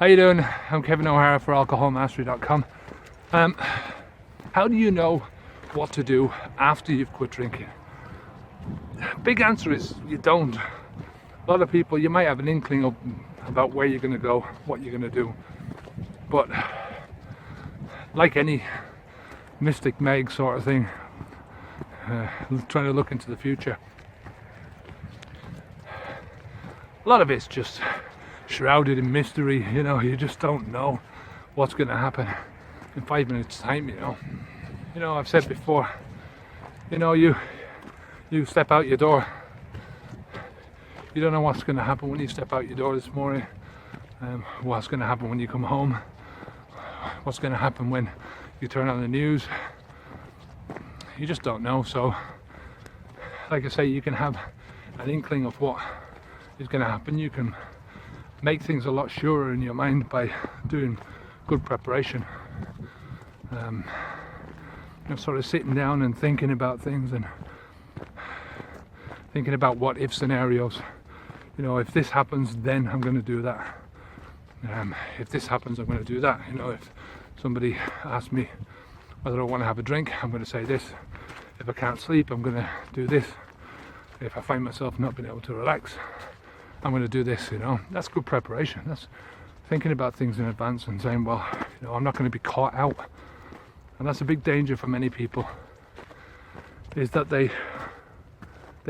How you doing? I'm Kevin O'Hara for alcoholmastery.com. How do you know what to do after you've quit drinking? Big answer is you don't. A lot of people, you might have an inkling of about where you're going to go, what you're going to do, but like any Mystic Meg sort of thing, trying to look into the future, a lot of it's just shrouded in mystery. You just don't know what's going to happen in 5 minutes time. I've said before, you step out your door, you don't know what's going to happen when you step out your door this morning, what's going to happen when you come home, what's going to happen when you turn on the news. You just don't know. So like I say, you can have an inkling of what is going to happen. You can make things a lot surer in your mind by doing good preparation, sort of sitting down and thinking about things and thinking about what if scenarios. If this happens, then I'm going to do that. If this happens, I'm going to do that. If somebody asks me whether I want to have a drink, I'm going to say this. If I can't sleep, I'm going to do this. If I find myself not being able to relax, I'm going to do this. That's good preparation. That's thinking about things in advance and saying, well, I'm not going to be caught out. And that's a big danger for many people, is that they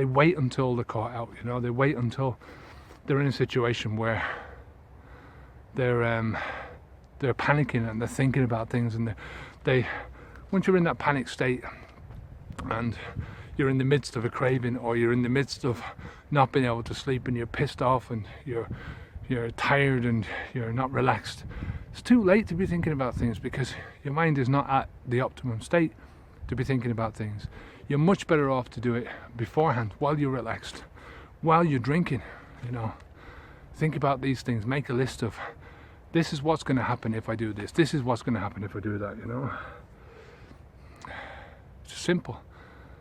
wait until they're caught out. They wait until they're in a situation where they're panicking and they're thinking about things, and they once you're in that panic state and you're in the midst of a craving, or you're in the midst of not being able to sleep, and you're pissed off and you're tired and you're not relaxed, it's too late to be thinking about things, because your mind is not at the optimum state to be thinking about things. You're much better off to do it beforehand, while you're relaxed, while you're drinking. Think about these things. Make a list of, this is what's going to happen if I do this. This is what's going to happen if I do that. It's just simple.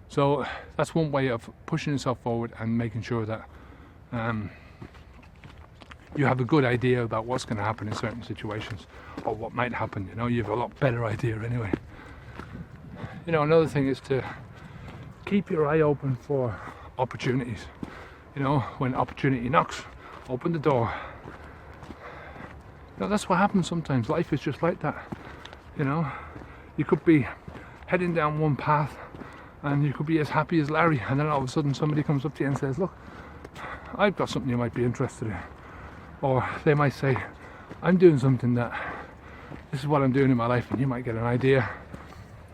So that's one way of pushing yourself forward and making sure that you have a good idea about what's going to happen in certain situations, or what might happen. You have a lot better idea anyway. Another thing is to keep your eye open for opportunities. When opportunity knocks, open the door. That's what happens sometimes. Life is just like that. You could be heading down one path and you could be as happy as Larry, and then all of a sudden somebody comes up to you and says, look, I've got something you might be interested in. Or they might say, I'm doing something that, this is what I'm doing in my life, and you might get an idea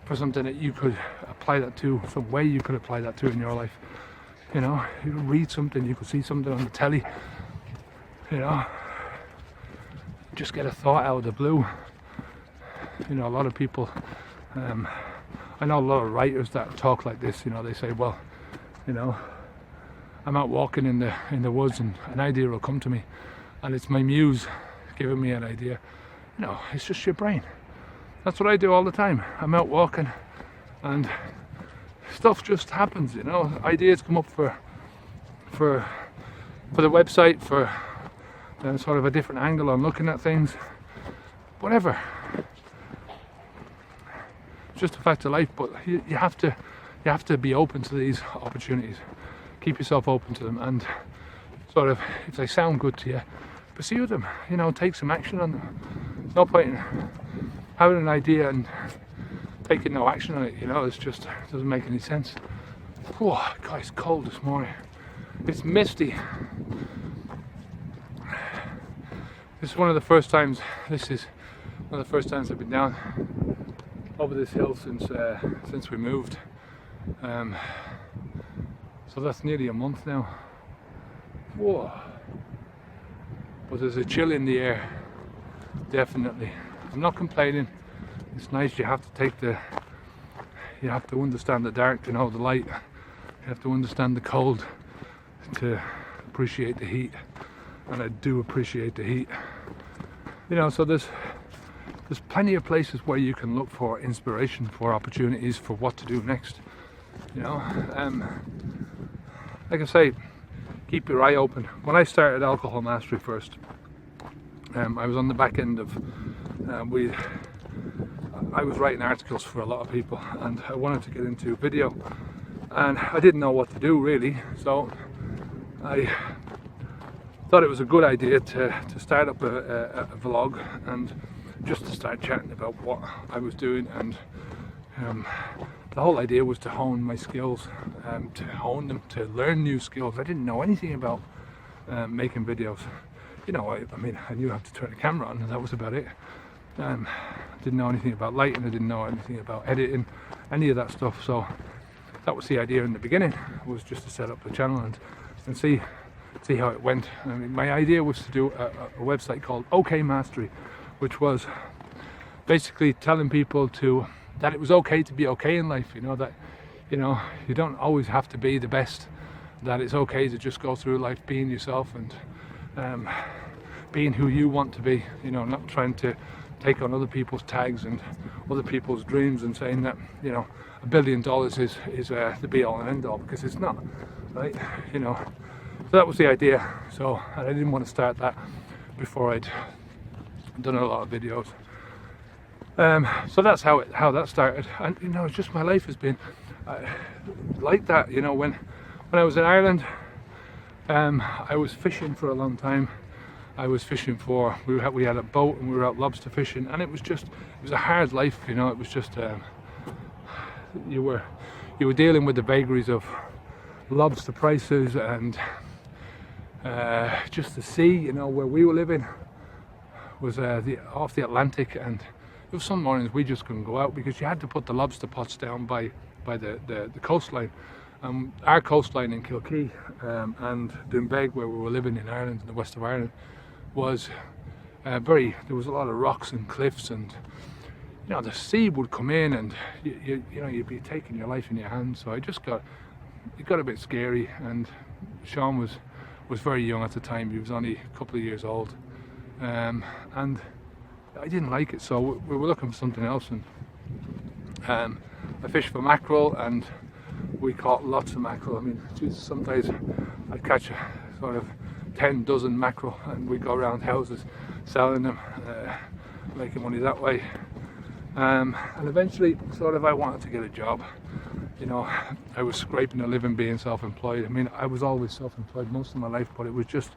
for something that you could apply that to, some way you could apply that to in your life. You could read something, you could see something on the telly, just get a thought out of the blue. A lot of people, I know a lot of writers that talk like this. They say, well, I'm out walking in the woods and an idea will come to me, and it's my muse giving me an idea. It's just your brain. That's what I do all the time. I'm out walking and stuff just happens. Ideas come up for the website, for sort of a different angle on looking at things, whatever. It's just a fact of life. But you have to be open to these opportunities. Keep yourself open to them, and sort of, if they sound good to you, pursue them. Take some action on them. No point in having an idea and taking no action on it. It's just, it doesn't make any sense. Oh God, it's cold this morning. It's misty. This is one of the first times I've been down over this hill since we moved. So that's nearly a month now. Whoa. But there's a chill in the air, definitely. I'm not complaining. It's nice. You have to understand the dark to know the light. You have to understand the cold to appreciate the heat, and I do appreciate the heat. So there's plenty of places where you can look for inspiration, for opportunities, for what to do next. Like I say, keep your eye open. When I started Alcohol Mastery first, I was on the back end of I was writing articles for a lot of people, and I wanted to get into video, and I didn't know what to do really, so I thought it was a good idea to start up a vlog and just to start chatting about what I was doing. And the whole idea was to hone my skills, to hone them, to learn new skills. I didn't know anything about making videos. You know, I mean, I knew how to turn a camera on, and that was about it. I didn't know anything about lighting, I didn't know anything about editing, any of that stuff. So that was the idea in the beginning, was just to set up a channel and see how it went. I mean, my idea was to do a website called OK Mastery, which was basically telling people that it was okay to be okay in life. You know, that you don't always have to be the best, that it's okay to just go through life being yourself and being who you want to be, you know, not trying to take on other people's tags and other people's dreams and saying that, you know, $1 billion is the be all and end all, because it's not, right? You know, so that was the idea. So I didn't want to start that before I'd done a lot of videos. So that's how that started. And you know, it's just, my life has been like that. You know, when I was in Ireland, I was fishing for a long time. I was fishing we had a boat and we were out lobster fishing, and it was a hard life. You know, it was just you were dealing with the vagaries of lobster prices and just the sea. You know, where we were living was off the Atlantic, and there were some mornings we just couldn't go out because you had to put the lobster pots down by the coastline. Our coastline in Kilkee and Doonbeg, where we were living in Ireland, in the west of Ireland, was there was a lot of rocks and cliffs, and you know, the sea would come in, and you know, you'd be taking your life in your hands. So it got a bit scary, and Sean was very young at the time. He was only a couple of years old, and I didn't like it, so we were looking for something else. And I fished for mackerel, and we caught lots of mackerel. I mean, Jesus, some days I'd catch sort of 10 dozen mackerel, and we'd go around houses selling them, making money that way. And eventually, sort of, I wanted to get a job. You know, I was scraping a living being self-employed. I mean, I was always self-employed most of my life, but it was just,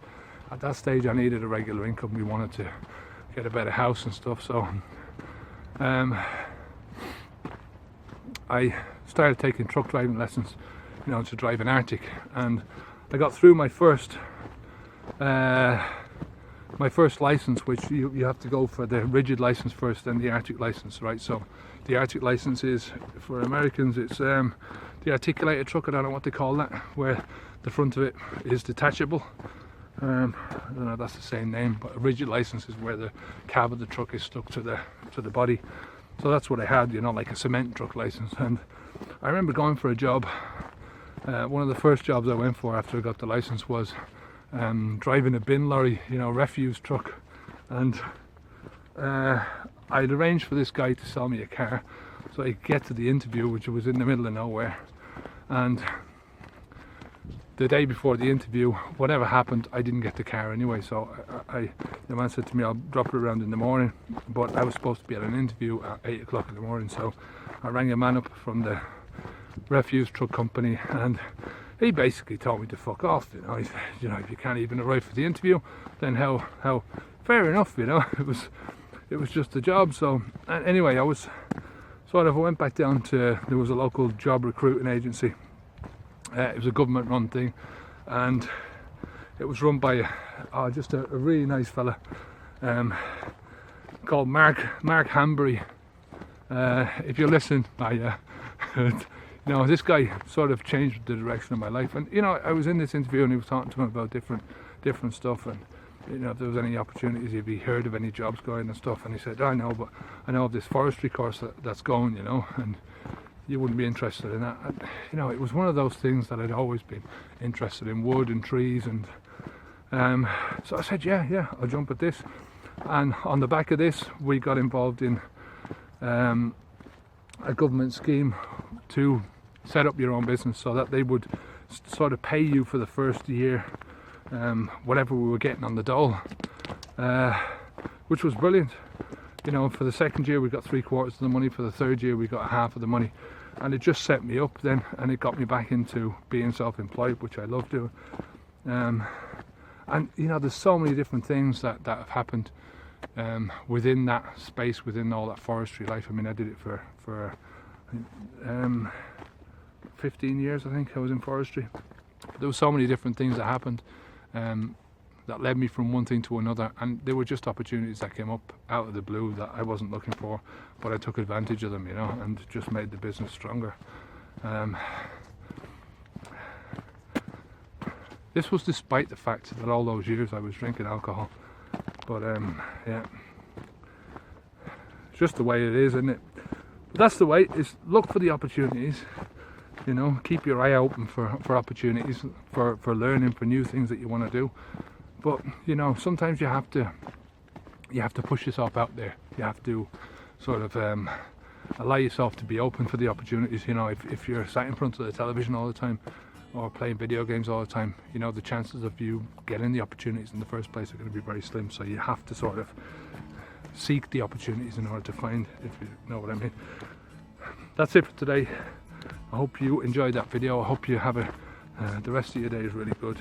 at that stage, I needed a regular income. We wanted to get a better house and stuff, so I started taking truck driving lessons, you know, to drive an Arctic, and I got through my first license, which you have to go for the rigid license first, then the Arctic license, right? So the Arctic license is, for Americans, it's the articulated truck. I don't know what they call that, where the front of it is detachable. I don't know if that's the same name, but a rigid license is where the cab of the truck is stuck to the body. So that's what I had, you know, like a cement truck license. And I remember going for a job. One of the first jobs I went for after I got the license was driving a bin lorry, you know, refuse truck. And I'd arranged for this guy to sell me a car, so I get to the interview, which was in the middle of nowhere. And the day before the interview, whatever happened, I didn't get the car anyway. So the man said to me, I'll drop it around in the morning, but I was supposed to be at an interview at 8 o'clock in the morning. So I rang a man up from the refuse truck company, and he basically told me to fuck off. You know, he said, you know, if you can't even arrive for the interview, then how fair enough, you know. It was just a job. So anyway, I went back down to, there was a local job recruiting agency. It was a government run thing, and it was run by just a really nice fella called Mark Hanbury. If you listen, you know, this guy sort of changed the direction of my life. And you know, I was in this interview and he was talking to him about different stuff, and you know, if there was any opportunities, if he heard of any jobs going and stuff. And he said, I know, but I know of this forestry course that's going, you know, and you wouldn't be interested in that. And, you know, it was one of those things that I'd always been interested in, wood and trees, and so I said, yeah, I'll jump at this. And on the back of this, we got involved in a government scheme to set up your own business, so that they would sort of pay you for the first year, whatever we were getting on the dole. which was brilliant. You know, for the second year we got 3/4 of the money, for the third year we got half of the money, and it just set me up then, and it got me back into being self-employed, which I love doing. And you know, there's so many different things that have happened within that space, within all that forestry life. I mean, I did it for 15 years, I think I was in forestry. There were so many different things that happened that led me from one thing to another, and they were just opportunities that came up out of the blue that I wasn't looking for, but I took advantage of them, you know, and just made the business stronger. This was despite the fact that all those years I was drinking alcohol, but yeah, it's just the way it is, isn't it? But that's the way. Is look for the opportunities. You know, keep your eye open for opportunities, for learning, for new things that you want to do. But you know, sometimes you have to push yourself out there. You have to sort of allow yourself to be open for the opportunities. You know, if you're sat in front of the television all the time, or playing video games all the time, you know, the chances of you getting the opportunities in the first place are going to be very slim. So you have to sort of seek the opportunities in order to find, if you know what I mean. That's it for today. I hope you enjoyed that video. I hope you have the rest of your day is really good.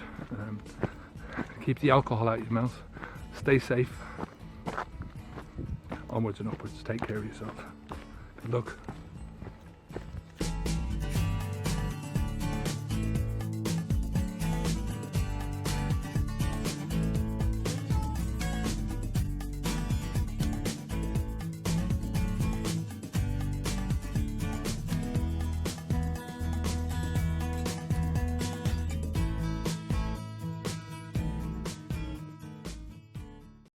Keep the alcohol out of your mouth. Stay safe. Onwards and upwards. Take care of yourself. Good luck.